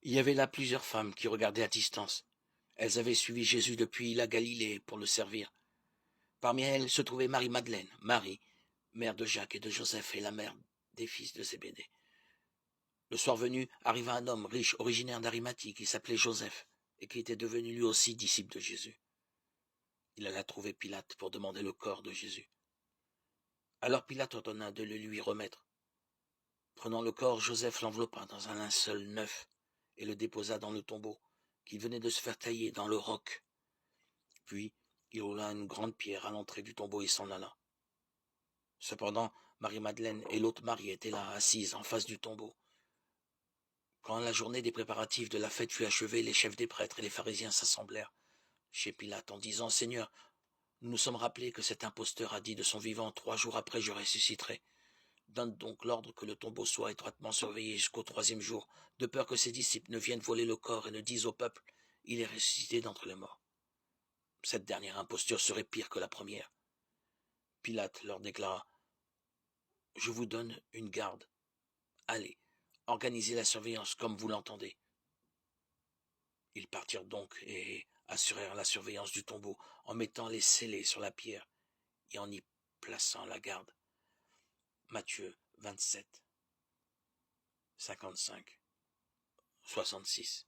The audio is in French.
Il y avait là plusieurs femmes qui regardaient à distance. Elles avaient suivi Jésus depuis la Galilée pour le servir. Parmi elles se trouvait Marie-Madeleine, Marie, mère de Jacques et de Joseph et la mère des fils de Zébédée. Le soir venu, arriva un homme riche, originaire d'Arimathie, qui s'appelait Joseph, et qui était devenu lui aussi disciple de Jésus. Il alla trouver Pilate pour demander le corps de Jésus. Alors Pilate ordonna de le lui remettre. Prenant le corps, Joseph l'enveloppa dans un linceul neuf et le déposa dans le tombeau qu'il venait de se faire tailler dans le roc. Puis il roula une grande pierre à l'entrée du tombeau et s'en alla. Cependant, Marie-Madeleine et l'autre Marie étaient là, assises en face du tombeau. Quand la journée des préparatifs de la fête fut achevée, les chefs des prêtres et les pharisiens s'assemblèrent chez Pilate en disant « Seigneur, nous nous sommes rappelés que cet imposteur a dit de son vivant, 3 jours après je ressusciterai. Donne donc l'ordre que le tombeau soit étroitement surveillé jusqu'au 3e jour, de peur que ses disciples ne viennent voler le corps et ne disent au peuple « Il est ressuscité d'entre les morts ». Cette dernière imposture serait pire que la première. Pilate leur déclara « Je vous donne une garde. Allez, organisez la surveillance comme vous l'entendez. » Ils partirent donc et assurèrent la surveillance du tombeau en mettant les scellés sur la pierre et en y plaçant la garde. Matthieu 27, 55, 66.